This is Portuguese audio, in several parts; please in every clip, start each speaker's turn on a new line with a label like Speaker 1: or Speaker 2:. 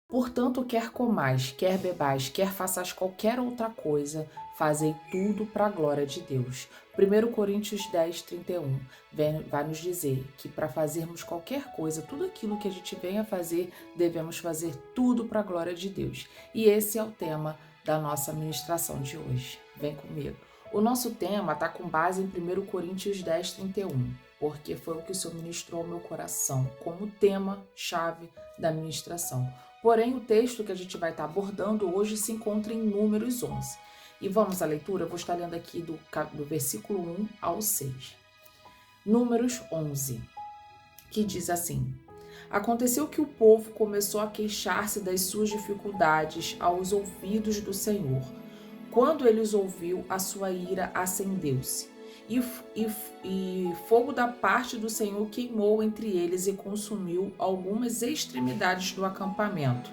Speaker 1: Portanto, quer comais, quer bebais, quer façais qualquer outra coisa, fazei tudo para a glória de Deus. 1 Coríntios 10, 31 vai nos dizer que para fazermos qualquer coisa, tudo aquilo que a gente vem a fazer, devemos fazer tudo para a glória de Deus. E esse é o tema da nossa ministração de hoje. Vem comigo. O nosso tema está com base em 1 Coríntios 10, 31, porque foi o que o Senhor ministrou ao meu coração como tema-chave da ministração. Porém, o texto que a gente vai estar abordando hoje se encontra em Números 11. E vamos à leitura? Eu vou estar lendo aqui do versículo 1 ao 6. Números 11, que diz assim: Aconteceu que o povo começou a queixar-se das suas dificuldades aos ouvidos do Senhor. Quando ele os ouviu, a sua ira acendeu-se. E fogo da parte do Senhor queimou entre eles e consumiu algumas extremidades do acampamento.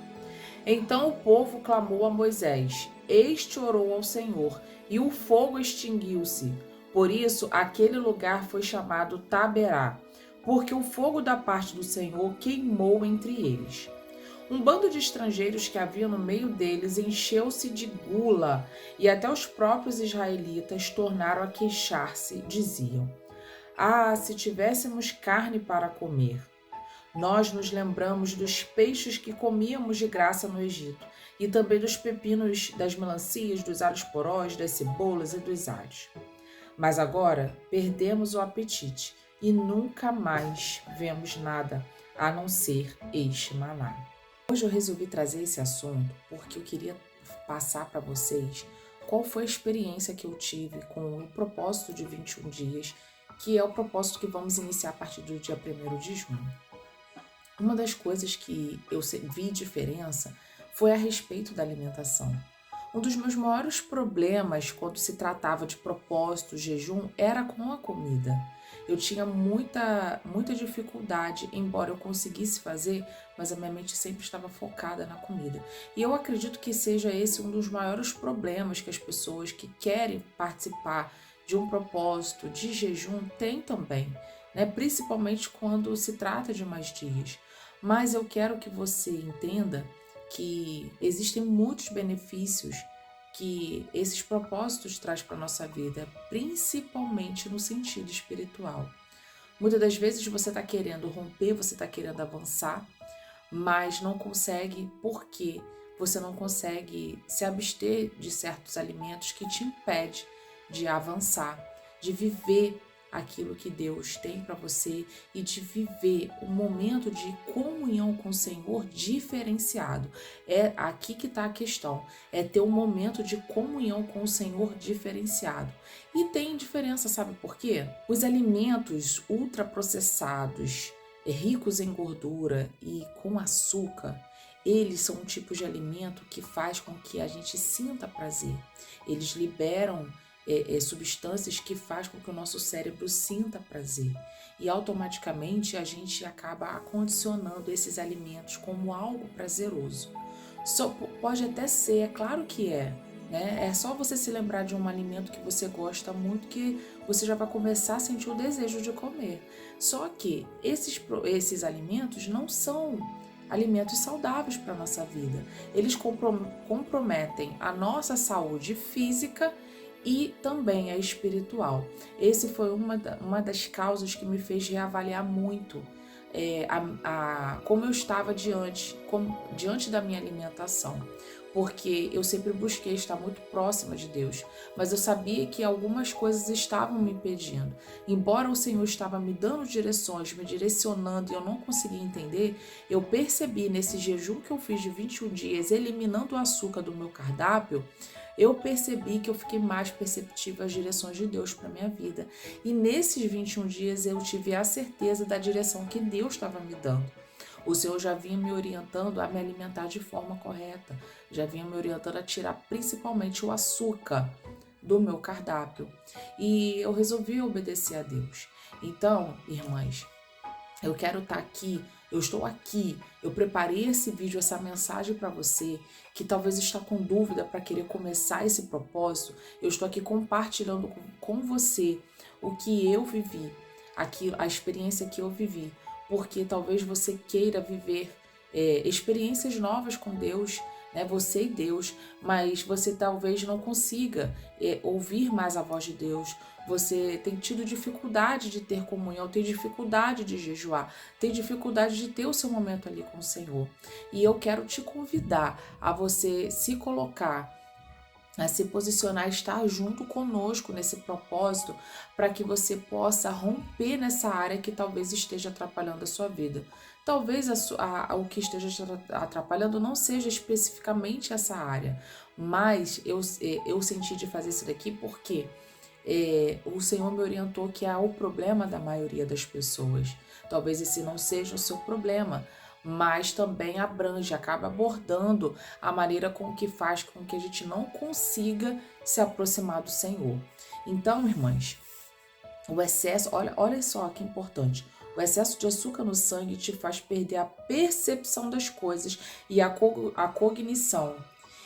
Speaker 1: Então o povo clamou a Moisés. Este orou ao Senhor, e o fogo extinguiu-se. Por isso, aquele lugar foi chamado Taberá, porque o fogo da parte do Senhor queimou entre eles. Um bando de estrangeiros que havia no meio deles encheu-se de gula, e até os próprios israelitas tornaram a queixar-se, diziam: Ah, se tivéssemos carne para comer! Nós nos lembramos dos peixes que comíamos de graça no Egito, e também dos pepinos, das melancias, dos alhos porós, das cebolas e dos alhos. Mas agora perdemos o apetite e nunca mais vemos nada a não ser este maná. Hoje eu resolvi trazer esse assunto porque eu queria passar para vocês qual foi a experiência que eu tive com o propósito de 21 dias, que é o propósito que vamos iniciar a partir do dia 1º de junho. Uma das coisas que eu vi diferença foi a respeito da alimentação. Um dos meus maiores problemas quando se tratava de propósito, jejum, era com a comida. Eu tinha muita dificuldade, embora eu conseguisse fazer, mas a minha mente sempre estava focada na comida. E eu acredito que seja esse um dos maiores problemas que as pessoas que querem participar de um propósito de jejum têm também, né? Principalmente quando se trata de mais dias. Mas eu quero que você entenda que existem muitos benefícios que esses propósitos traz para a nossa vida, principalmente no sentido espiritual. Muitas das vezes você está querendo romper, você está querendo avançar, mas não consegue porque você não consegue se abster de certos alimentos que te impedem de avançar, de viver aquilo que Deus tem para você e de viver um momento de comunhão com o Senhor diferenciado. É aqui que está a questão, é ter um momento de comunhão com o Senhor diferenciado. E tem diferença, sabe por quê? Os alimentos ultraprocessados, ricos em gordura e com açúcar, eles são um tipo de alimento que faz com que a gente sinta prazer. Eles liberam substâncias que faz com que o nosso cérebro sinta prazer e automaticamente a gente acaba acondicionando esses alimentos como algo prazeroso. Só pode até ser, é claro que é, né? É só você se lembrar de um alimento que você gosta muito que você já vai começar a sentir o desejo de comer. Só que esses alimentos não são alimentos saudáveis para a nossa vida. Eles comprometem a nossa saúde física e também a espiritual. Esse foi uma das causas que me fez reavaliar muito como eu estava diante da minha alimentação, porque eu sempre busquei estar muito próxima de Deus, mas eu sabia que algumas coisas estavam me impedindo. Embora o Senhor estava me dando direções, me direcionando e eu não conseguia entender, eu percebi nesse jejum que eu fiz de 21 dias, eliminando o açúcar do meu cardápio, eu percebi que eu fiquei mais perceptiva às direções de Deus para minha vida. E nesses 21 dias eu tive a certeza da direção que Deus estava me dando. O Senhor já vinha me orientando a me alimentar de forma correta, já vinha me orientando a tirar principalmente o açúcar do meu cardápio. E eu resolvi obedecer a Deus. Então, irmãs, eu quero estar aqui, eu estou aqui, eu preparei esse vídeo, essa mensagem para você, que talvez está com dúvida para querer começar esse propósito. Eu estou aqui compartilhando com você o que eu vivi, a experiência que eu vivi, porque talvez você queira viver experiências novas com Deus, né? Você e Deus, mas você talvez não consiga ouvir mais a voz de Deus. Você tem tido dificuldade de ter comunhão, tem dificuldade de jejuar, tem dificuldade de ter o seu momento ali com o Senhor. E eu quero te convidar a você se colocar, a se posicionar, estar junto conosco nesse propósito, para que você possa romper nessa área que talvez esteja atrapalhando a sua vida. Talvez o que esteja atrapalhando não seja especificamente essa área, mas eu senti de fazer isso daqui porque o Senhor me orientou que é o problema da maioria das pessoas. Talvez esse não seja o seu problema, mas também abrange, acaba abordando a maneira com que faz com que a gente não consiga se aproximar do Senhor. Então, irmãs, o excesso, olha só que importante, o excesso de açúcar no sangue te faz perder a percepção das coisas e a cognição.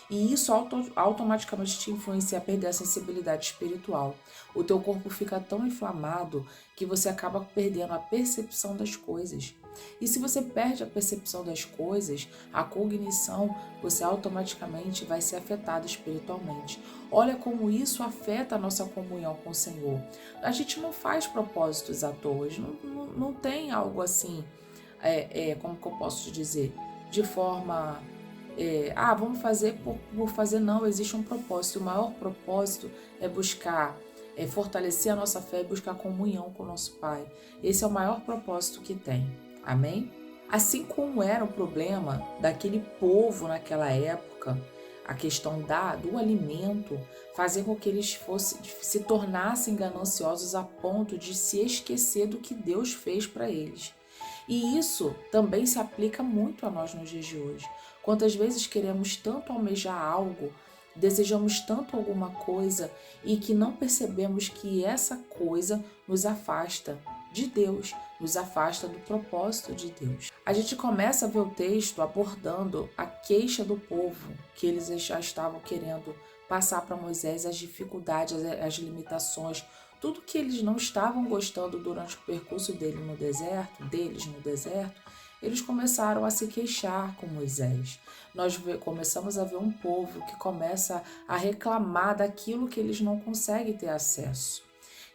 Speaker 1: E isso automaticamente te influencia a perder a sensibilidade espiritual. O teu corpo fica tão inflamado que você acaba perdendo a percepção das coisas. E se você perde a percepção das coisas, a cognição, você automaticamente vai ser afetado espiritualmente. Olha como isso afeta a nossa comunhão com o Senhor. A gente não faz propósitos à toa, não tem algo assim, como que eu posso dizer, de forma... vamos fazer por fazer. Não, existe um propósito. O maior propósito é buscar, fortalecer a nossa fé e buscar comunhão com o nosso Pai. Esse é o maior propósito que tem. Amém? Assim como era o problema daquele povo naquela época, a questão do alimento, fazer com que eles se tornassem gananciosos a ponto de se esquecer do que Deus fez para eles. E isso também se aplica muito a nós nos dias de hoje. Quantas vezes queremos tanto almejar algo, desejamos tanto alguma coisa e que não percebemos que essa coisa nos afasta de Deus, nos afasta do propósito de Deus. A gente começa a ver o texto abordando a queixa do povo, que eles já estavam querendo passar para Moisés, as dificuldades, as limitações, tudo que eles não estavam gostando durante o percurso deles no deserto, eles começaram a se queixar com Moisés. Nós começamos a ver um povo que começa a reclamar daquilo que eles não conseguem ter acesso.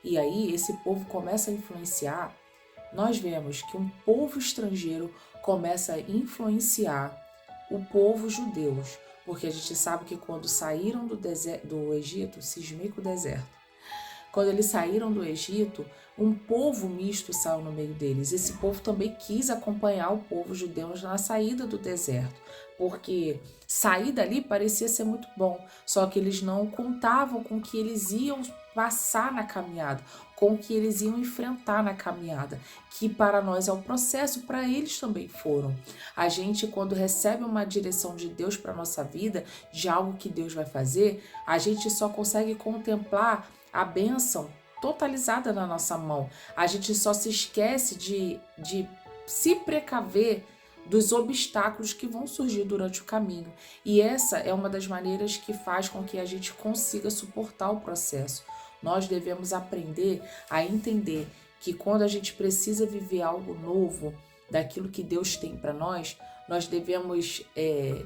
Speaker 1: E aí esse povo começa a influenciar. Nós vemos que um povo estrangeiro começa a influenciar o povo judeu, porque a gente sabe que quando saíram do Egito, cismei com o deserto, quando eles saíram do Egito, um povo misto saiu no meio deles. Esse povo também quis acompanhar o povo judeu na saída do deserto, porque sair dali parecia ser muito bom, só que eles não contavam com o que eles iam passar na caminhada, com o que eles iam enfrentar na caminhada, que para nós é um processo, para eles também foram. A gente, quando recebe uma direção de Deus para a nossa vida, de algo que Deus vai fazer, a gente só consegue contemplar a bênção totalizada na nossa mão. A gente só se esquece de se precaver dos obstáculos que vão surgir durante o caminho. E essa é uma das maneiras que faz com que a gente consiga suportar o processo. Nós devemos aprender a entender que quando a gente precisa viver algo novo, daquilo que Deus tem para nós devemos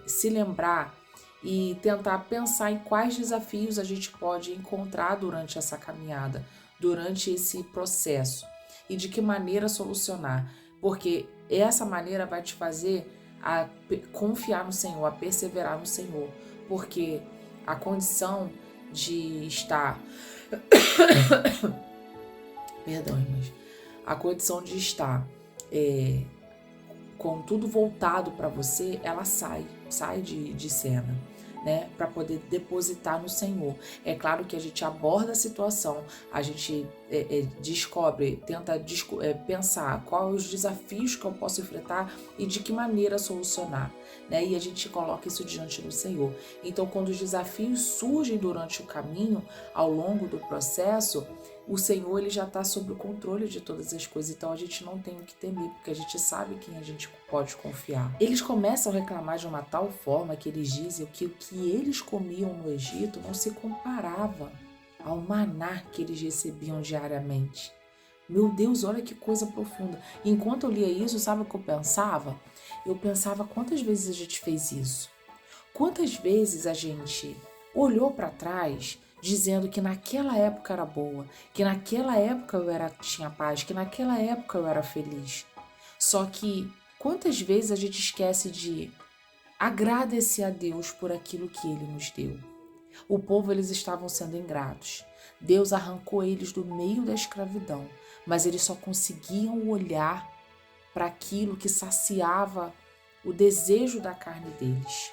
Speaker 1: se lembrar e tentar pensar em quais desafios a gente pode encontrar durante essa caminhada, durante esse processo e de que maneira solucionar, porque essa maneira vai te fazer a confiar no Senhor, a perseverar no Senhor, porque a condição de estar perdão, irmãs, a condição de estar com tudo voltado para você, ela sai de cena, né, para poder depositar no Senhor. É claro que a gente aborda a situação, a gente descobre, tenta pensar quais os desafios que eu posso enfrentar e de que maneira solucionar, né, e a gente coloca isso diante do Senhor. Então, quando os desafios surgem durante o caminho, ao longo do processo, o Senhor, ele já está sob o controle de todas as coisas, então a gente não tem o que temer, porque a gente sabe quem a gente pode confiar. Eles começam a reclamar de uma tal forma que eles dizem que o que eles comiam no Egito não se comparava ao maná que eles recebiam diariamente. Meu Deus, olha que coisa profunda. Enquanto eu lia isso, sabe o que eu pensava? Eu pensava quantas vezes a gente fez isso. Quantas vezes a gente olhou para trás dizendo que naquela época era boa, que naquela época tinha paz, que naquela época eu era feliz. Só que quantas vezes a gente esquece de agradecer a Deus por aquilo que Ele nos deu. O povo, eles estavam sendo ingratos. Deus arrancou eles do meio da escravidão, mas eles só conseguiam olhar para aquilo que saciava o desejo da carne deles,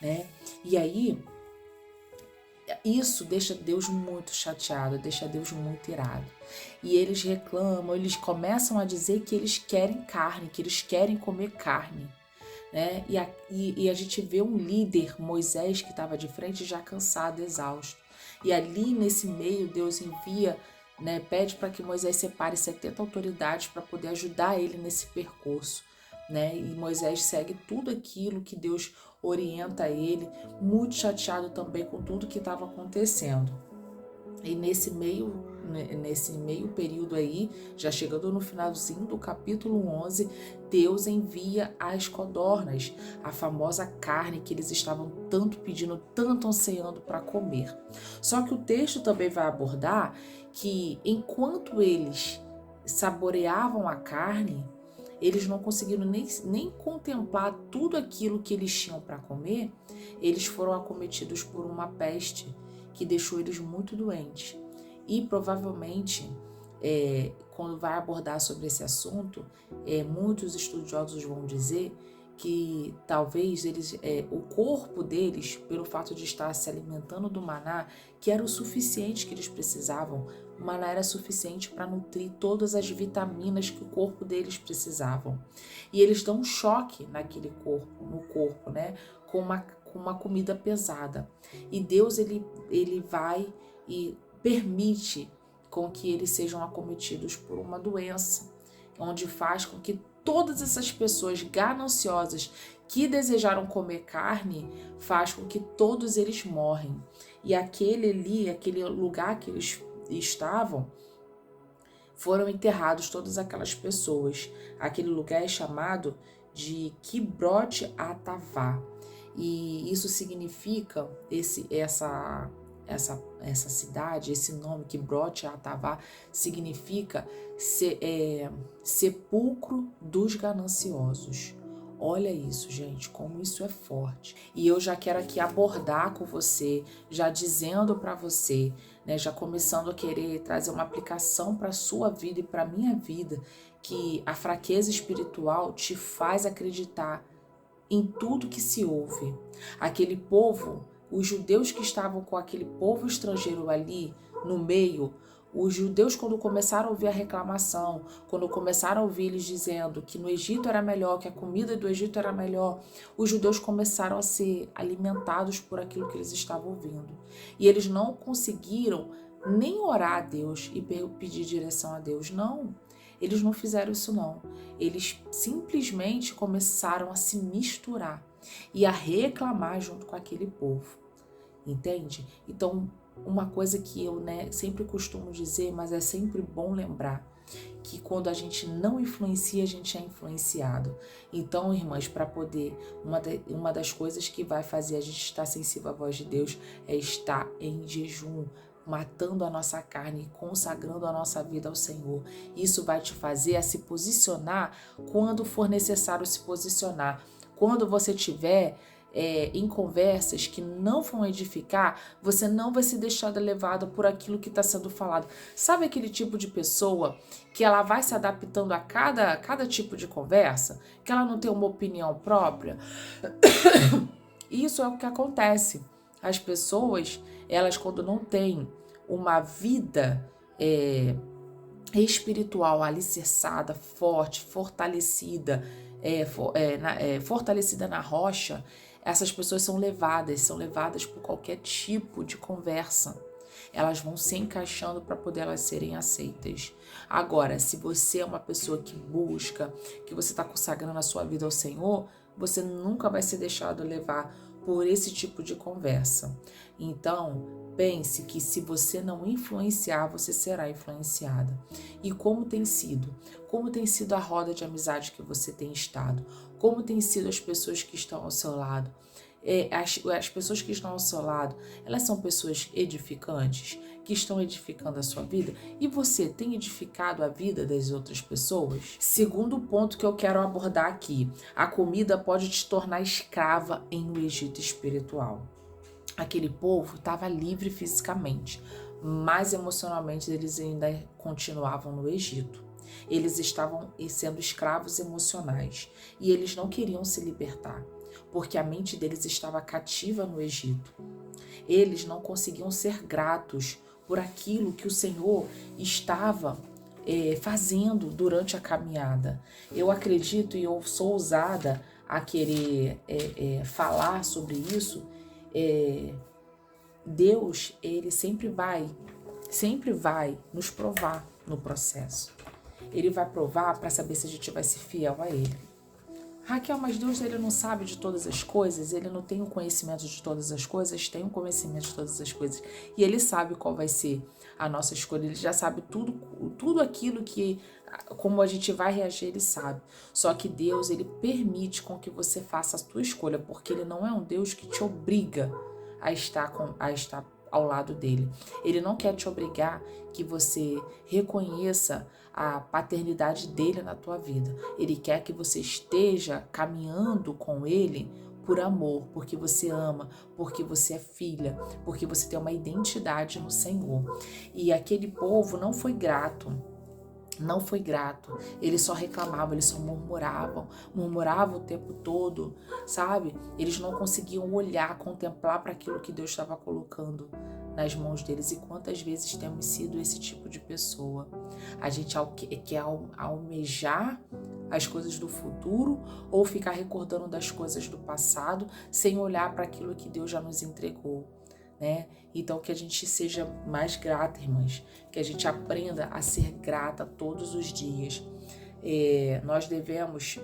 Speaker 1: né? E aí, isso deixa Deus muito chateado, deixa Deus muito irado. E eles reclamam, eles começam a dizer que eles querem carne, que eles querem comer carne, né? E a gente vê um líder, Moisés, que estava de frente, já cansado, exausto. E ali nesse meio, Deus envia, né, pede para que Moisés separe 70 autoridades para poder ajudar ele nesse percurso, né? E Moisés segue tudo aquilo que Deus orienta ele, muito chateado também com tudo que estava acontecendo. E nesse meio período aí, já chegando no finalzinho do capítulo 11, Deus envia as codornas, a famosa carne que eles estavam tanto pedindo, tanto ansiando para comer. Só que o texto também vai abordar que enquanto eles saboreavam a carne, eles não conseguiram nem contemplar tudo aquilo que eles tinham para comer, eles foram acometidos por uma peste que deixou eles muito doentes. E provavelmente, quando vai abordar sobre esse assunto, muitos estudiosos vão dizer que talvez o corpo deles, pelo fato de estar se alimentando do maná, que era o suficiente que eles precisavam, o maná era suficiente para nutrir todas as vitaminas que o corpo deles precisavam. E eles dão um choque no corpo, né? Com uma comida pesada. E Deus, ele vai e permite com que eles sejam acometidos por uma doença, onde faz com que todas essas pessoas gananciosas que desejaram comer carne, faz com que todos eles morrem. E aquele lugar que eles estavam, foram enterrados todas aquelas pessoas. Aquele lugar é chamado de Kibroth Atavá. E isso significa, essa cidade, esse nome, Kibroth Atavá, significa sepulcro dos gananciosos. Olha isso, gente, como isso é forte. E eu já quero aqui abordar com você, já dizendo para você, né, já começando a querer trazer uma aplicação para a sua vida e para a minha vida, que a fraqueza espiritual te faz acreditar em tudo que se ouve. Aquele povo, os judeus que estavam com aquele povo estrangeiro ali no meio, os judeus, quando começaram a ouvir a reclamação, quando começaram a ouvir eles dizendo que no Egito era melhor, que a comida do Egito era melhor, os judeus começaram a ser alimentados por aquilo que eles estavam ouvindo. E eles não conseguiram nem orar a Deus e pedir direção a Deus, não. Eles não fizeram isso, não. Eles simplesmente começaram a se misturar e a reclamar junto com aquele povo. Entende? Então, uma coisa que eu, sempre costumo dizer, mas é sempre bom lembrar, que quando a gente não influencia, a gente é influenciado. Então, irmãs, para poder, uma das coisas que vai fazer a gente estar sensível à voz de Deus é estar em jejum, matando a nossa carne, consagrando a nossa vida ao Senhor. Isso vai te fazer a se posicionar quando for necessário se posicionar. Quando você tiver em conversas que não vão edificar, você não vai ser deixada levada por aquilo que está sendo falado. Sabe aquele tipo de pessoa que ela vai se adaptando a cada tipo de conversa? Que ela não tem uma opinião própria? Isso é o que acontece. As pessoas, elas quando não têm uma vida espiritual alicerçada, forte, fortalecida, fortalecida na rocha, essas pessoas são levadas por qualquer tipo de conversa. Elas vão se encaixando para poder elas serem aceitas. Agora, se você é uma pessoa que busca, que você está consagrando a sua vida ao Senhor, você nunca vai ser deixado levar por esse tipo de conversa. Então, pense que se você não influenciar, você será influenciada. E como tem sido? Como tem sido a roda de amizade que você tem estado? Como têm sido as pessoas que estão ao seu lado? As pessoas que estão ao seu lado, elas são pessoas edificantes, que estão edificando a sua vida? E você tem edificado a vida das outras pessoas? Segundo ponto que eu quero abordar aqui, a comida pode te tornar escrava em um Egito espiritual. Aquele povo estava livre fisicamente, mas emocionalmente eles ainda continuavam no Egito. Eles estavam sendo escravos emocionais e eles não queriam se libertar, porque a mente deles estava cativa no Egito. Eles não conseguiam ser gratos por aquilo que o Senhor estava fazendo durante a caminhada. Eu acredito e eu sou ousada a querer falar sobre isso. Deus, ele sempre vai nos provar no processo. Ele vai provar para saber se a gente vai ser fiel a ele. Raquel, mas Deus, ele não sabe de todas as coisas, ele não tem o conhecimento de todas as coisas, tem o conhecimento de todas as coisas. E ele sabe qual vai ser a nossa escolha, ele já sabe tudo aquilo que, como a gente vai reagir, ele sabe. Só que Deus, ele permite com que você faça a sua escolha, porque ele não é um Deus que te obriga a estar ao lado dele. Ele não quer te obrigar que você reconheça a paternidade dele na tua vida. Ele quer que você esteja caminhando com ele por amor, porque você ama, porque você é filha, porque você tem uma identidade no Senhor. E aquele povo não foi grato. Não foi grato, eles só reclamavam, eles só murmuravam o tempo todo, sabe? Eles não conseguiam olhar, contemplar para aquilo que Deus estava colocando nas mãos deles. E quantas vezes temos sido esse tipo de pessoa? A gente quer almejar as coisas do futuro ou ficar recordando das coisas do passado sem olhar para aquilo que Deus já nos entregou. Né? Então que a gente seja mais grata, irmãs, que a gente aprenda a ser grata todos os dias. Nós devemos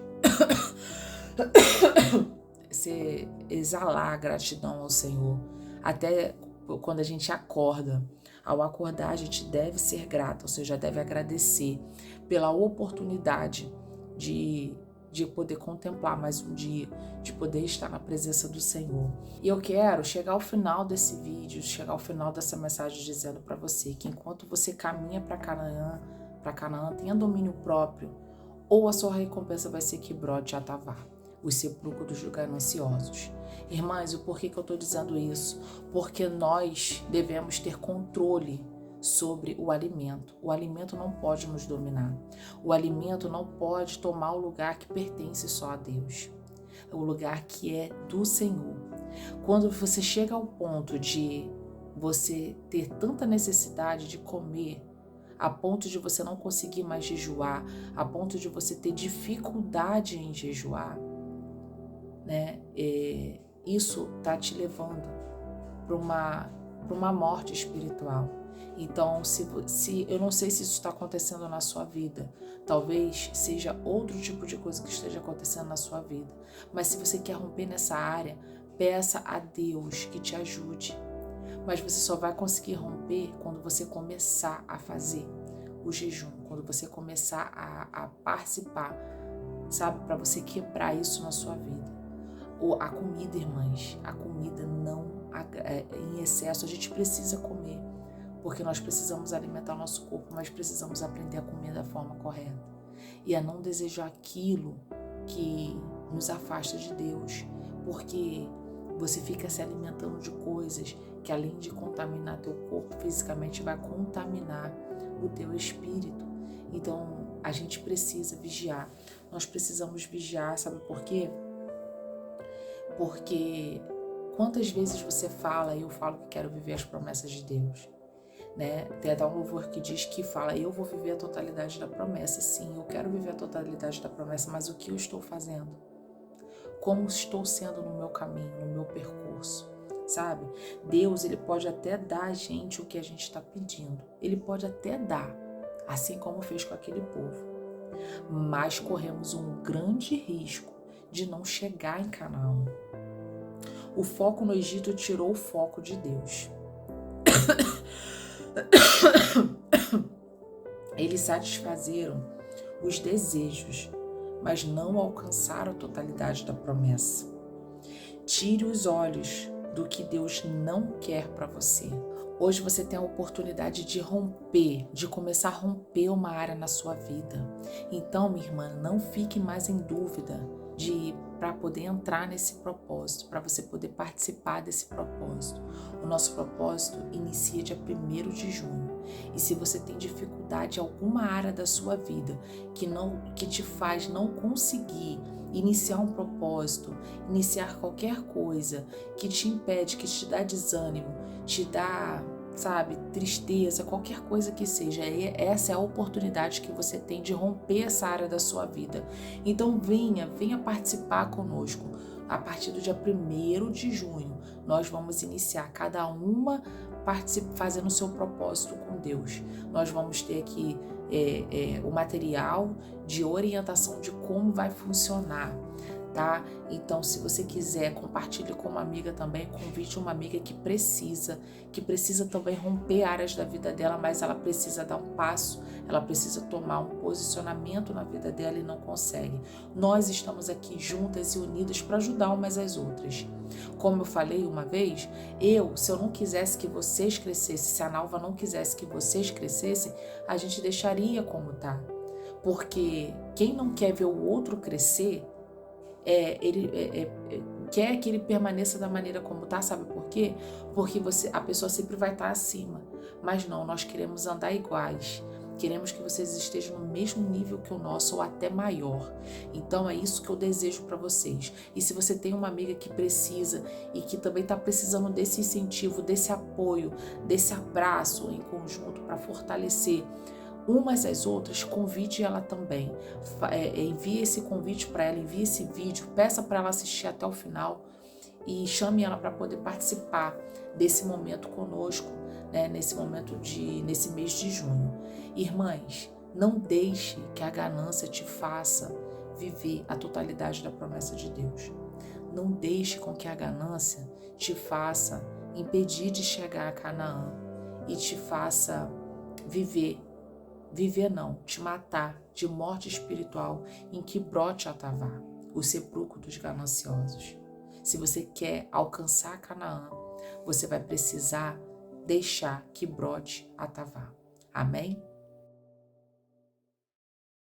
Speaker 1: exalar a gratidão ao Senhor, até quando a gente acorda. Ao acordar, a gente deve ser grata, ou seja, deve agradecer pela oportunidade de poder contemplar mais um dia, de poder estar na presença do Senhor. E eu quero chegar ao final desse vídeo, chegar ao final dessa mensagem dizendo para você que enquanto você caminha para Canaã, tenha domínio próprio, ou a sua recompensa vai ser que brote Atavá, os sepulcros dos gananciosos. Irmãs, o porquê que eu estou dizendo isso? Porque nós devemos ter controle sobre o alimento. O alimento não pode nos dominar. O alimento não pode tomar o lugar que pertence só a Deus. O lugar que é do Senhor. Quando você chega ao ponto de você ter tanta necessidade de comer, a ponto de você não conseguir mais jejuar, a ponto de você ter dificuldade em jejuar, né? Isso está te levando para uma morte espiritual. Então, se eu não sei se isso está acontecendo na sua vida, talvez seja outro tipo de coisa que esteja acontecendo na sua vida. Mas se você quer romper nessa área, peça a Deus que te ajude. Mas você só vai conseguir romper quando você começar a fazer o jejum, quando você começar a participar, sabe? Para você quebrar isso na sua vida. A comida, irmãs, a comida não em excesso, a gente precisa comer. Porque nós precisamos alimentar o nosso corpo, mas precisamos aprender a comer da forma correta. E a não desejar aquilo que nos afasta de Deus. Porque você fica se alimentando de coisas que, além de contaminar teu corpo fisicamente, vai contaminar o teu espírito. Então, a gente precisa vigiar. Nós precisamos vigiar, sabe por quê? Porque quantas vezes você fala, e eu falo que quero viver as promessas de Deus. Né? Tem até um louvor que diz que fala, eu vou viver a totalidade da promessa. Sim, eu quero viver a totalidade da promessa, mas o que eu estou fazendo? Como estou sendo no meu caminho, no meu percurso? Sabe? Deus, ele pode até dar a gente o que a gente está pedindo. Ele pode até dar, assim como fez com aquele povo. Mas corremos um grande risco de não chegar em Canaã. O foco no Egito tirou o foco de Deus. Eles satisfazeram os desejos, mas não alcançar a totalidade da promessa. Tire os olhos do que Deus não quer para você. Hoje você tem a oportunidade de romper, de começar a romper uma área na sua vida. Então, minha irmã, não fique mais em dúvida para poder entrar nesse propósito, para você poder participar desse propósito. O nosso propósito inicia dia 1º de junho. E se você tem dificuldade em alguma área da sua vida que te faz não conseguir iniciar um propósito, iniciar qualquer coisa que te impede, que te dá desânimo, te dá, tristeza, qualquer coisa que seja, essa é a oportunidade que você tem de romper essa área da sua vida. Então venha participar conosco. A partir do dia 1º de junho, nós vamos iniciar cada uma fazendo o seu propósito com Deus. Nós vamos ter aqui o material de orientação de como vai funcionar, tá? Então, se você quiser, compartilhe com uma amiga também, convide uma amiga que precisa também romper áreas da vida dela, mas ela precisa dar um passo, ela precisa tomar um posicionamento na vida dela e não consegue. Nós estamos aqui juntas e unidas para ajudar umas às outras. Como eu falei uma vez, se eu não quisesse que vocês crescessem, se a Nalva não quisesse que vocês crescessem, a gente deixaria como tá. Porque quem não quer ver o outro crescer, quer que ele permaneça da maneira como tá, sabe por quê? Porque a pessoa sempre vai estar acima. Mas não, nós queremos andar iguais. Queremos que vocês estejam no mesmo nível que o nosso ou até maior. Então é isso que eu desejo para vocês. E se você tem uma amiga que precisa e que também está precisando desse incentivo, desse apoio, desse abraço em conjunto para fortalecer umas às outras, convide ela também. Envie esse convite para ela, envie esse vídeo, peça para ela assistir até o final e chame ela para poder participar desse momento conosco, né, nesse mês de junho. Irmãs, não deixe que a ganância te faça viver a totalidade da promessa de Deus. Não deixe com que a ganância te faça impedir de chegar a Canaã e te faça te matar de morte espiritual em que brote Atavá, o sepulcro dos gananciosos. Se você quer alcançar Canaã, você vai precisar deixar que brote Atavá. Amém?